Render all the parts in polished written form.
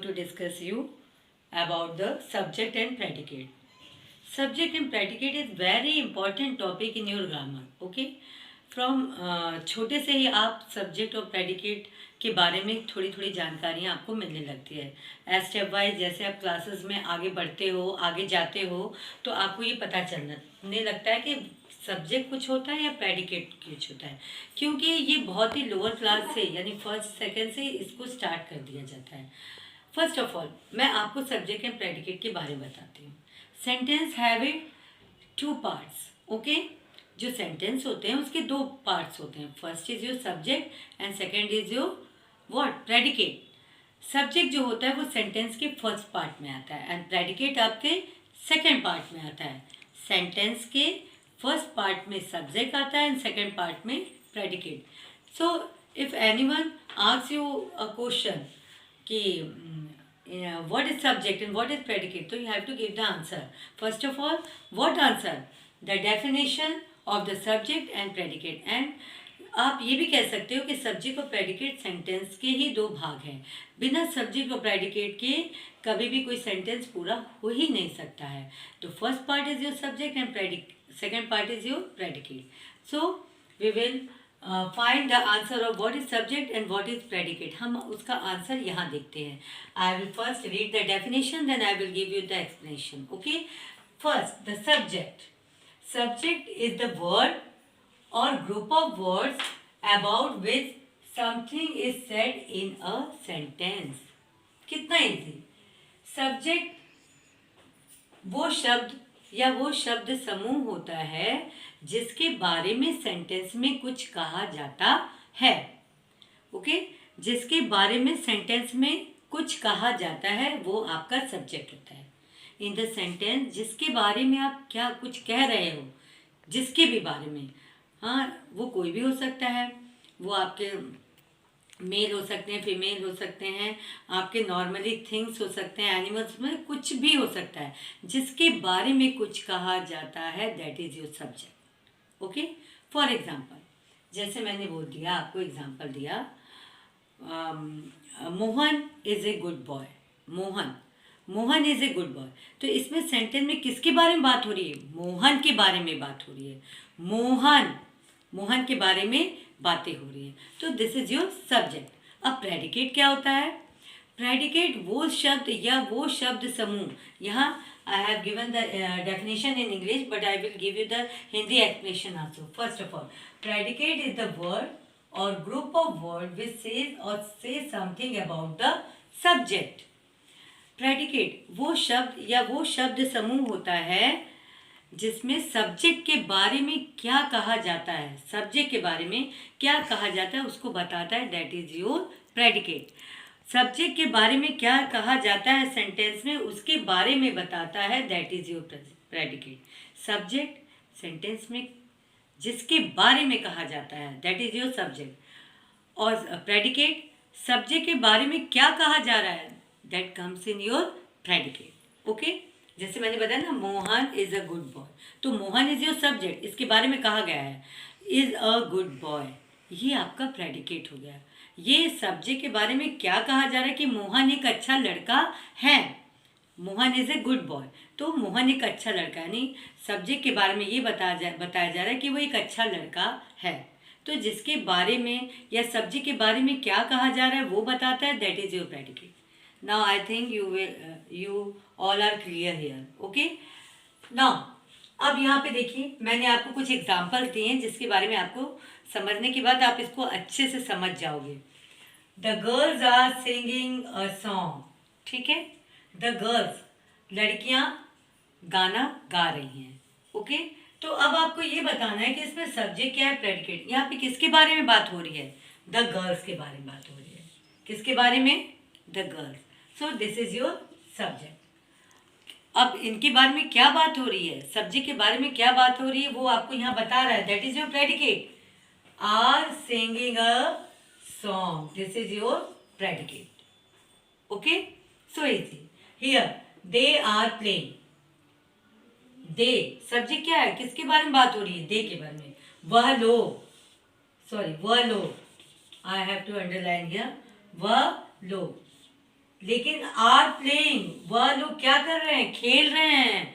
to discuss you about the subject and predicate. Subject and predicate is very important topic in your grammar. Okay, from छोटे से ही आप subject और predicate के बारे में थोड़ी थोड़ी जानकारियाँ आपको मिलने लगती है. एज स्टेप वाइज जैसे आप क्लासेस में आगे बढ़ते हो, आगे जाते हो, तो आपको ये पता चलने लगता है कि सब्जेक्ट कुछ होता है या प्रेडिकेट कुछ होता है, क्योंकि ये बहुत ही लोअर क्लास से यानी फर्स्ट सेकंड से इसको स्टार्ट कर दिया जाता है. फर्स्ट ऑफ ऑल मैं आपको सब्जेक्ट एंड प्रेडिकेट के बारे में बताती हूँ. Sentence have it two parts. Okay, जो सेंटेंस होते हैं उसके दो पार्ट्स होते हैं. First is your subject and second is your what predicate. Subject जो होता है वो सेंटेंस के फर्स्ट पार्ट में आता है एंड प्रेडिकेट आपके सेकंड पार्ट में आता है. सेंटेंस के फर्स्ट पार्ट में सब्जेक्ट आता है एंड सेकंड पार्ट में predicate. So if anyone asks you a question कि what is subject and what is predicate, so you have to give the answer. First of all, what answer? The definition of the subject and predicate. And आप ये भी कह सकते हो कि subject और predicate sentence के ही दो भाग हैं. बिना सब्जेक्ट और प्रेडिकेट के कभी भी कोई सेंटेंस पूरा हो ही नहीं सकता है. तो first part is your subject and second part is your predicate. So we will find the answer of what is subject and what is predicate. हम उसका आंसर यहाँ देखते हैं. I will first read the definition, then I will give you the explanation. Okay, first the subject. Subject is the word or group of words about which something is said in a sentence. कितना easy. Subject वो शब्द या वो शब्द समूह होता है जिसके बारे में सेंटेंस में कुछ कहा जाता है. ओके, जिसके बारे में सेंटेंस में कुछ कहा जाता है वो आपका सब्जेक्ट होता है. इन द सेंटेंस जिसके बारे में आप क्या कुछ कह रहे हो, जिसके भी बारे में, हाँ वो कोई भी हो सकता है. वो आपके मेल हो सकते हैं, फीमेल हो सकते हैं, आपके नॉर्मली थिंग्स हो सकते हैं, एनिमल्स में कुछ भी हो सकता है. जिसके बारे में कुछ कहा जाता है that is your subject. Okay, for example जैसे मैंने बोल दिया, आपको एग्जाम्पल दिया, Mohan is a good boy. Mohan is a good boy. तो इसमें सेंटेंस में किसके बारे में बात हो रही है? मोहन के बारे में बात हो रही है. मोहन के बारे में बातें हो रही है. तो दिस इज योर सब्जेक्ट. अब प्रेडिकेट क्या होता है? प्रेडिकेट वो शब्द या वो शब्द समूह. यहाँ I have given the definition in English, but I will give you the Hindi explanation also. First of all, predicate is the word or group of words which says something about the subject. Predicate वो शब्द या वो शब्द समूह होता है जिसमें subject के बारे में क्या कहा जाता है. सब्जेक्ट के बारे में क्या कहा जाता है उसको बताता है. That is your predicate. Subject के बारे में क्या कहा जाता है सेंटेंस में उसके बारे में बताता है. That is your predicate. Subject sentence में जिसके बारे में कहा जाता है दैट इज योर सब्जेक्ट. और प्रेडिकेट सब्जेक्ट के बारे में क्या कहा जा रहा है that comes in your predicate. Okay, जैसे मैंने बताया ना, Mohan is a good boy. तो मोहन इज योर सब्जेक्ट, इसके बारे में कहा गया है इज अ गुड बॉय. ये आपका प्रेडिकेट हो गया. ये सब्जेक्ट के बारे में क्या कहा जा रहा है कि मोहन एक अच्छा लड़का है. Mohan is a good boy. तो मोहन एक अच्छा लड़का, यानी सब्जेक्ट के बारे में ये बताया जा रहा है कि वो एक अच्छा लड़का है. तो जिसके बारे में या सब्जेक्ट के बारे में क्या कहा जा रहा है वो बताता है. That is your predicate. Now I think you all are clear here. Okay, now अब यहाँ पे देखिए, मैंने आपको कुछ एग्जाम्पल दिए हैं जिसके बारे में आपको समझने के बाद आप इसको अच्छे से समझ जाओगे. The girls are singing a song. ठीक है, द गर्ल्स लड़कियां गाना गा रही हैं. ओके, तो अब आपको ये बताना है कि इसमें सब्जेक्ट क्या है, प्रेडिकेट. यहाँ पे किसके बारे में बात हो रही है? द गर्ल्स के बारे में बात हो रही है. किसके बारे में? The girls. So this is your subject. अब इनके बारे में क्या बात हो रही है, सब्जेक्ट के बारे में क्या बात हो रही है वो आपको यहाँ बता रहा है. That is your predicate. Are singing a song. This is your predicate. Okay, so easy. Here they are playing. They subject क्या है, किसके बारे में बात हो रही है? दे के बारे में. वह लोग, I have to underline here. वह लोग. लेकिन आर प्लेइंग, वह लोग क्या कर रहे हैं, खेल रहे हैं।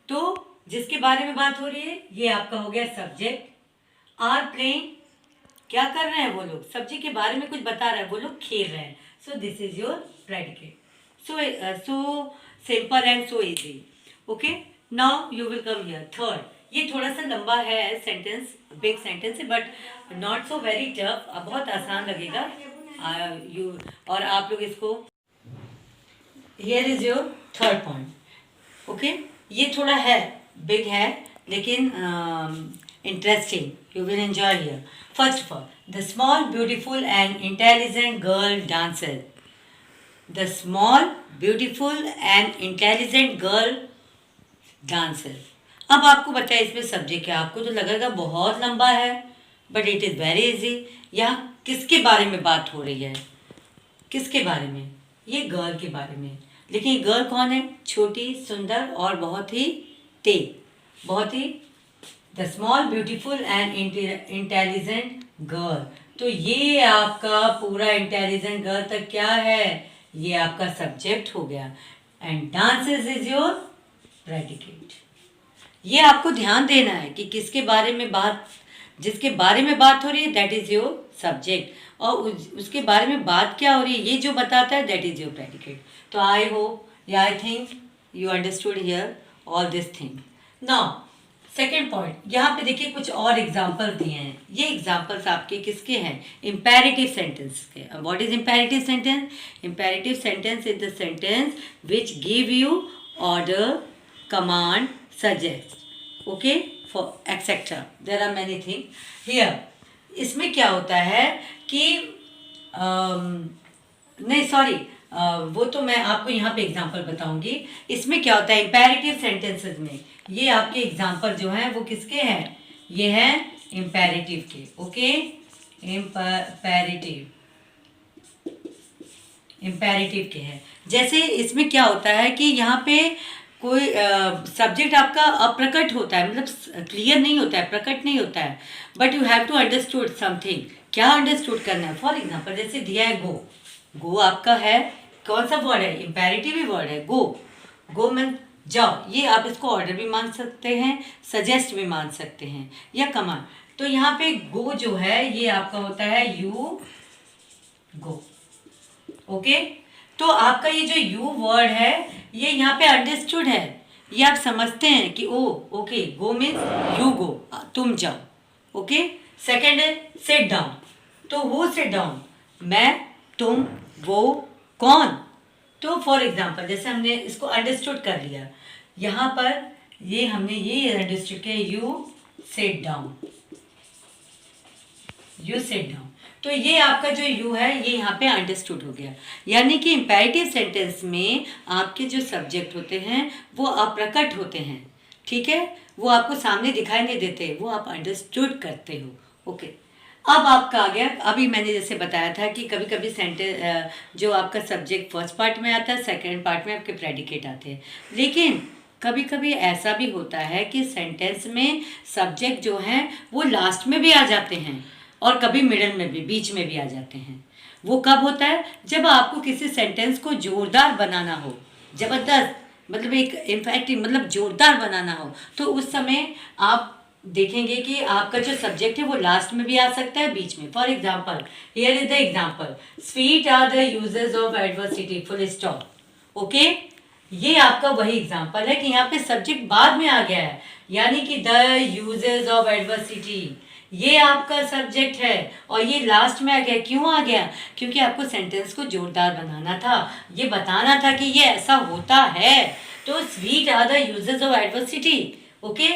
तो जिसके बारे में बात हो रही है ये आपका हो गया सब्जेक्ट। आर प्लेइंग, क्या कर रहे हैं वो लोग, सब्जेक्ट के बारे में कुछ बता रहे हैं, वो लोग खेल रहे हैं। So this is your predicate. So simple and so easy. Okay, now you will come here third. ये थोड़ा सा लंबा है सेंटेंस, बिग सेंटेंस है, but not so very tough, बहुत आसान लगेगा। यू और आप लोग इसको, here is your third point. Okay, ये थोड़ा है, बिग है, लेकिन interesting, you will enjoy here. First of all, the small beautiful and intelligent girl dancer. The small beautiful and intelligent girl dancer. अब आपको बताया इसमें सब्जेक्ट क्या, आपको तो लगेगा बहुत लंबा है, but it is very easy. यहाँ किसके बारे में बात हो रही है, किसके बारे में, ये गर्ल के बारे में। लेकिन ये गर्ल कौन है, छोटी, सुंदर और बहुत ही तेज, बहुत ही, the small beautiful and intelligent girl. तो ये आपका पूरा इंटेलिजेंट गर्ल तक क्या है, ये आपका सब्जेक्ट हो गया। And dances is your predicate. ये आपको ध्यान देना है कि किसके बारे में बात, जिसके बारे में बात हो रही है दैट इज योर सब्जेक्ट, और उसके बारे में बात क्या हो रही है ये जो बताता है दैट इज योर प्रेडिकेट। तो आई होप या आई think you understood here all this thing. Now second point, यहाँ पे देखिए कुछ और एग्जाम्पल दिए हैं। ये एग्जाम्पल्स आपके किसके हैं, इम्पेरेटिव सेंटेंस के। What is imperative sentence? Imperative sentence is the sentence which give you order, command, suggest, okay, for et cetera, there are many thing here. इसमें क्या होता है कि नहीं सॉरी, वो तो मैं आपको यहाँ पे एग्जांपल बताऊंगी। इसमें क्या होता है इम्पेरेटिव सेंटेंसेस में, ये आपके एग्जांपल जो हैं वो किसके हैं, ये हैं इम्पेरेटिव के। ओके, इम्पेरेटिव के हैं। जैसे इसमें क्या होता है कि यहाँ पे कोई सब्जेक्ट आपका अप्रकट होता है, मतलब क्लियर नहीं होता है, प्रकट नहीं होता है, but you have to understood something. क्या अंडरस्टूड करना है? फॉर एग्जाम्पल जैसे दिया है गो, गो आपका है कौन सा वर्ड है, इम्पेरेटिव ही वर्ड है। गो, गो मीन जाओ, ये आप इसको ऑर्डर भी मान सकते हैं, सजेस्ट भी मान सकते हैं, या कमांड। तो यहाँ पे गो जो है ये आपका होता है यू गो। ओके, तो आपका ये जो यू वर्ड है ये यहाँ पे अंडरस्टूड है, ये आप समझते हैं कि oh okay, go means you go, तुम जाओ। ओके, सेकेंड है सिट डाउन, तो वो सिट डाउन, मैं, तुम, वो, कौन। तो फॉर एग्जाम्पल जैसे हमने इसको अंडरस्टूड कर लिया, यहाँ पर ये हमने ये अंडरस्टूड किया, you sit down, you sit down. तो ये आपका जो यू है ये यहाँ पे अंडरस्टूड हो गया। यानी कि इम्पेरेटिव सेंटेंस में आपके जो सब्जेक्ट होते हैं वो अप्रकट होते हैं, ठीक है, वो आपको सामने दिखाई नहीं देते, वो आप अंडरस्टूड करते हो। ओके, अब आपका आ गया, अभी मैंने जैसे बताया था कि कभी कभी सेंटेंस जो आपका सब्जेक्ट फर्स्ट पार्ट में आता है, सेकेंड पार्ट में आपके प्रेडिकेट आते हैं, लेकिन कभी कभी ऐसा भी होता है कि सेंटेंस में सब्जेक्ट जो हैं वो लास्ट में भी आ जाते हैं, और कभी मिडल में भी, बीच में भी आ जाते हैं। वो कब होता है? जब आपको किसी सेंटेंस को जोरदार बनाना हो, ज़बरदस्त, मतलब एक इम्पैक्टिव, मतलब जोरदार बनाना हो, तो उस समय आप देखेंगे कि आपका जो सब्जेक्ट है वो लास्ट में भी आ सकता है, बीच में। For example here is the example, sweet are the uses of adversity, full stop. Okay, ये आपका वही एग्जाम्पल है कि यहाँ पे सब्जेक्ट बाद में आ गया है, यानी कि द यूजेस ऑफ एडवर्सिटी, ये आपका सब्जेक्ट है और ये लास्ट में आ गया। क्यों आ गया? क्योंकि आपको सेंटेंस को जोरदार बनाना था, ये बताना था कि ये ऐसा होता है। तो sweet are the uses of adversity. Okay,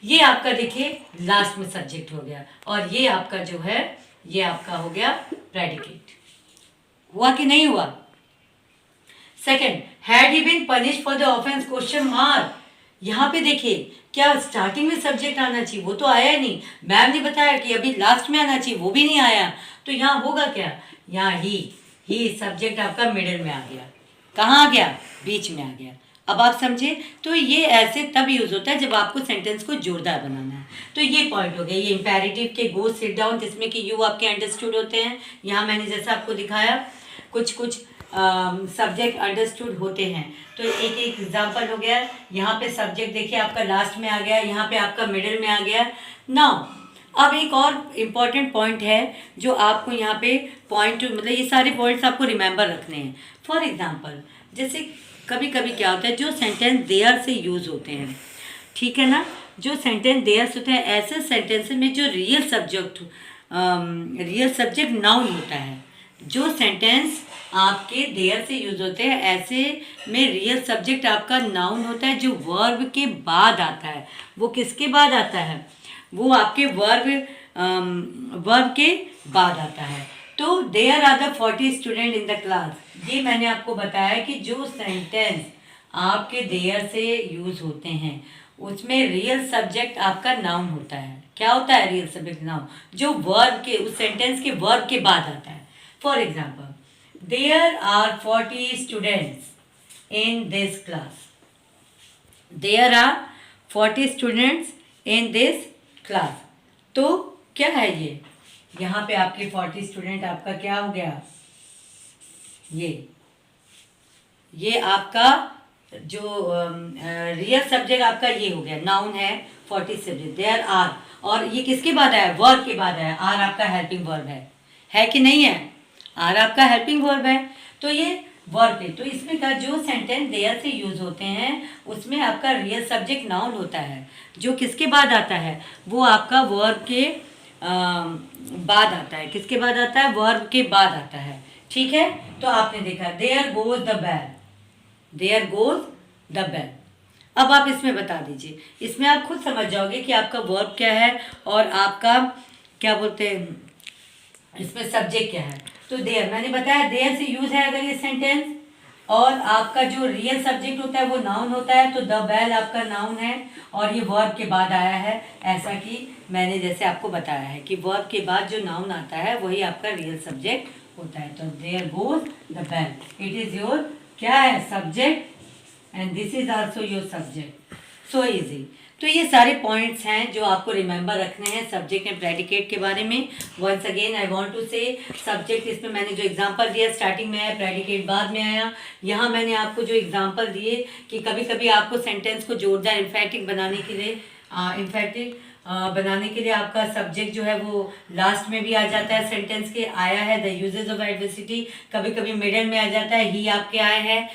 ये आपका देखिए लास्ट में सब्जेक्ट हो गया, और ये आपका जो है ये आपका हो गया प्रेडिकेट। हुआ कि नहीं हुआ? Second, had he been punish for the offence, question mark. यहाँ पे देखिए क्या स्टार्टिंग में सब्जेक्ट आना चाहिए, वो तो आया ही नहीं। मैम ने बताया कि अभी लास्ट में आना चाहिए, वो भी नहीं आया। तो यहाँ होगा क्या? यहाँ ही सब्जेक्ट आपका मिडिल में आ गया। कहाँ आ गया? बीच में आ गया। अब आप समझे? तो ये ऐसे तब यूज होता है जब आपको सेंटेंस को जोरदार बनाना है। तो ये पॉइंट हो गया, ये इंपेरेटिव के गो सिट डाउन, जिसमें कि यू आपके अंडरस्टूड होते हैं। यहाँ मैंने जैसा आपको दिखाया कुछ सब्जेक्ट अंडरस्टूड होते हैं। तो एक एक एग्जांपल हो गया। यहाँ पे सब्जेक्ट देखिए आपका लास्ट में आ गया, यहाँ पे आपका मिडिल में आ गया। नाउ अब एक और इम्पॉर्टेंट पॉइंट है जो आपको यहाँ पे पॉइंट, मतलब ये सारे पॉइंट्स आपको रिमेंबर रखने हैं। फॉर एग्जांपल जैसे कभी कभी क्या होता है, जो सेंटेंस देयर से यूज़ होते हैं, ठीक है ना, जो सेंटेंस देयर से होते हैं, ऐसे सेंटेंस में जो रियल सब्जेक्ट नाउन होता है, जो सेंटेंस आपके देयर से यूज होते हैं ऐसे में रियल सब्जेक्ट आपका नाउन होता है, जो वर्ब के बाद आता है। वो किसके बाद आता है? वो आपके वर्ब के बाद आता है। तो there are the 40 student in the class, ये मैंने आपको बताया कि जो सेंटेंस आपके देयर से यूज होते हैं उसमें रियल सब्जेक्ट आपका नाउन होता है। क्या होता है रियल सब्जेक्ट? नाउन, जो वर्ब के, उस सेंटेंस के वर्ब के बाद आता है। For example, there are 40 students in this class. There are 40 students in this class. तो क्या है ये? यहाँ पे आपके 40 स्टूडेंट आपका क्या हो गया? ये आपका जो रियल सब्जेक्ट आपका ये हो गया, नाउन है 40 सब्जेक्ट। देयर आर, और ये किसके बाद आया? वर्ब के बाद आया। आर आपका हेल्पिंग वर्ब है कि नहीं है? आर आपका हेल्पिंग वर्ब है। तो ये वर्ब है। तो इसमें का जो सेंटेंस देयर से यूज होते हैं उसमें आपका रियल सब्जेक्ट नाउन होता है, जो किसके बाद आता है? वो आपका वर्ब के बाद आता है। किसके बाद आता है? वर्ब के बाद आता है। ठीक है, तो आपने देखा there goes the bell, there goes the bell. अब आप इसमें बता दीजिए, इसमें आप खुद समझ जाओगे कि आपका वर्ब क्या है और आपका क्या बोलते हैं, इसमें सब्जेक्ट क्या है। तो देयर मैंने बताया, देयर से यूज है अगर ये सेंटेंस, और आपका जो रियल सब्जेक्ट होता है वो नाउन होता है। तो द बेल आपका नाउन है और ये वर्ब के बाद आया है, ऐसा कि मैंने जैसे आपको बताया है कि वर्ब के बाद जो नाउन आता है वही आपका रियल सब्जेक्ट होता है। तो there goes the bell, it is your क्या है? Subject, and this is also your subject. So easy. तो ये सारे पॉइंट्स हैं जो आपको रिमेंबर रखने हैं सब्जेक्ट एंड प्रेडिकेट के बारे में। Once again I want to say, subject इसमें मैंने जो एग्जांपल दिया स्टार्टिंग में आया, प्रेडिकेट बाद में आया। यहाँ मैंने आपको जो एग्जांपल दिए कि कभी कभी आपको सेंटेंस को जोरदार इम्फेटिक बनाने के लिए आपका सब्जेक्ट जो है वो लास्ट में भी आ जाता है। सेंटेंस के आया है द यूजेज ऑफ एडवर्सिटी, कभी कभी मिडल में आ जाता है, ही आपके आए हैं।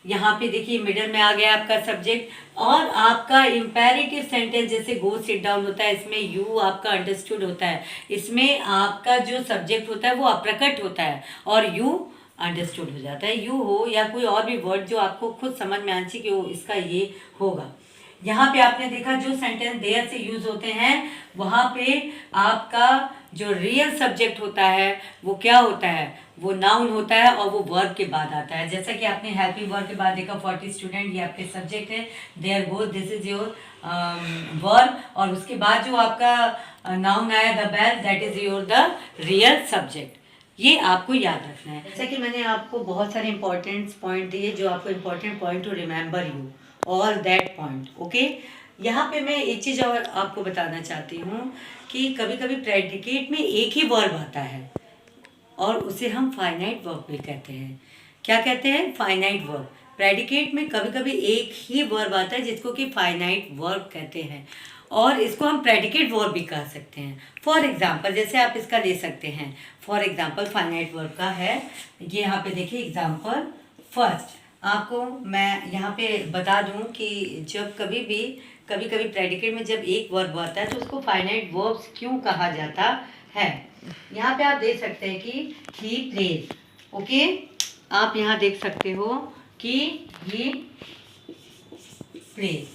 यहाँ पे देखिए मिडल में आ गया आपका सब्जेक्ट। और आपका इम्पेरेटिव सेंटेंस जैसे गो सिट डाउन होता है, इसमें यू आपका अंडरस्टूड होता है। इसमें आपका जो सब्जेक्ट होता है वो अप्रकट होता है और यू अंडरस्टूड हो जाता है। यू हो या कोई और भी वर्ड जो आपको खुद समझ में आना चाहिए कि वो इसका ये होगा। यहाँ पे आपने देखा जो सेंटेंस देयर से यूज होते हैं वहाँ पे आपका जो रियल सब्जेक्ट होता है वो क्या होता है? वो नाउन होता है और वो वर्ब के बाद आता है। जैसा कि आपने हेल्पिंग वर्ब के बाद देखा 40 स्टूडेंट, ये आपके सब्जेक्ट है। There goes, this is your verb, और उसके बाद जो आपका नाउन आया the bell, that is your the real subject. ये आपको याद रखना है। जैसा कि मैंने आपको बहुत सारे इंपॉर्टेंट पॉइंट दिए, जो आपको important point two remember you all that point. Okay, यहाँ पे मैं एक चीज़ और आपको बताना चाहती हूँ कि कभी कभी प्रेडिकेट में एक ही वर्ब आता है और उसे हम फाइनाइट वर्ब भी कहते हैं। क्या कहते हैं? Finite verb. प्रेडिकेट में कभी कभी एक ही वर्ब आता है जिसको कि फाइनाइट वर्ब कहते हैं, और इसको हम प्रेडिकेट वर्ब भी कह सकते हैं। फॉर एग्जाम्पल जैसे आप इसका ले सकते हैं, फॉर एग्जाम्पल फाइनाइट वर्ब का है ये, यहाँ पे देखिए एग्जाम्पल फर्स्ट। आपको मैं यहाँ पे बता दूँ कि जब कभी कभी प्रेडिकेट में जब एक वर्ब आता है तो उसको फाइनाइट वर्ब्स क्यों कहा जाता है। यहाँ पे आप देख सकते हैं कि ही प्लेज। ओके, आप यहाँ देख सकते हो कि he plays,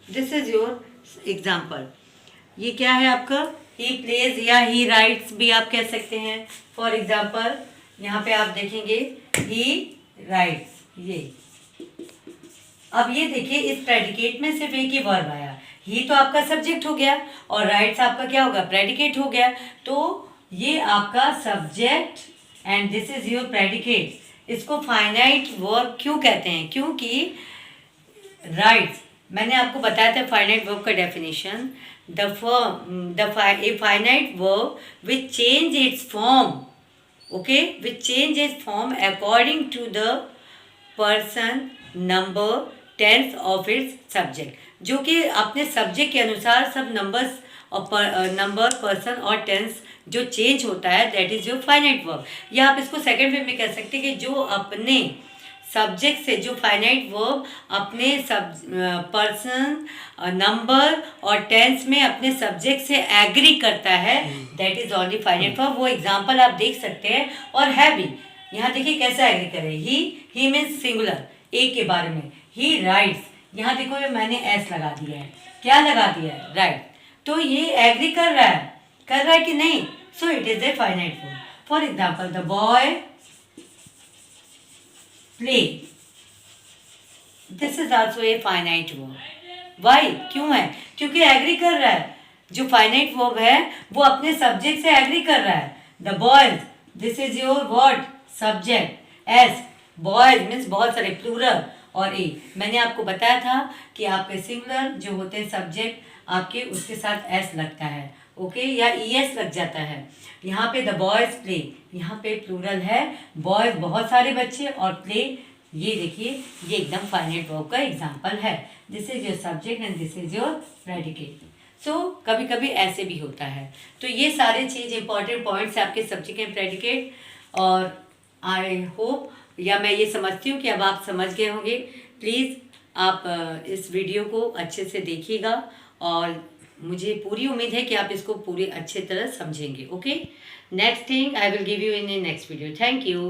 this is your example. ये क्या है आपका? ही प्लेज या ही राइट्स भी आप कह सकते हैं। फॉर एग्जाम्पल यहाँ पे आप देखेंगे ही राइट्स, ये। अब ये देखिए इस प्रेडिकेट में सिर्फ एक ही वर्ब आया, ही तो आपका सब्जेक्ट हो गया और राइट्स आपका क्या होगा? प्रेडिकेट हो गया। तो ये आपका subject and this is your predicate. इसको फाइनाइट वर्ब क्यों कहते हैं? क्योंकि राइट्स, मैंने आपको बताया था फाइनाइट वर्ब का definition, a finite verb which change its form, okay, which change its form according to the person, number, tense of its subject, जो कि अपने सब्जेक्ट के अनुसार सब नंबर्स और नंबर, पर्सन और टेंस जो चेंज होता है, that is your finite verb. या आप इसको सेकंड वे में कह सकते हैं कि जो अपने सब्जेक्ट से, जो फाइनाइट वर्ब अपने पर्सन, नंबर और टेंस में अपने सब्जेक्ट से एग्री करता है, that is only finite verb. वो एग्जांपल आप देख सकते हैं और है भी। यहाँ देखिए कैसा एग्री करे। ही मीन्स सिंगुलर, एक के बारे में। ही राइट्स, यहाँ देखो ये मैंने एस लगा दिया है, क्या लगा दिया है, राइट। तो ये एग्री कर रहा है कि नहीं, so it is a finite verb. For example, the boy play, this is also a finite verb. Why, क्यों है? क्योंकि एग्री कर रहा है। जो फाइनाइट वर्ब है वो अपने सब्जेक्ट से एग्री कर रहा है। The boys, this is your what, subject. S, boys means बहुत सारे, प्लूरल। और ए, मैंने आपको बताया था कि आपके सिंगुलर जो होते हैं सब्जेक्ट आपके, उसके साथ एस लगता है, ओके, या ईएस लग जाता है। यहाँ पे द बॉयज प्ले, यहाँ पे प्लूरल है, बॉयज बहुत सारे बच्चे और प्ले, ये देखिए ये एकदम फाइनाइट वर्ब का एग्जाम्पल है। This is your subject and this is your predicate. So कभी कभी ऐसे भी होता है। तो ये सारे चीज़ इंपॉर्टेंट पॉइंट्स है आपके सब्जेक्ट एंड प्रेडिकेट। और आई होप, या मैं ये समझती हूँ कि अब आप समझ गए होंगे। प्लीज़ आप इस वीडियो को अच्छे से देखिएगा और मुझे पूरी उम्मीद है कि आप इसको पूरी अच्छे तरह समझेंगे, okay. Next thing I will give you in A next video. Thank you.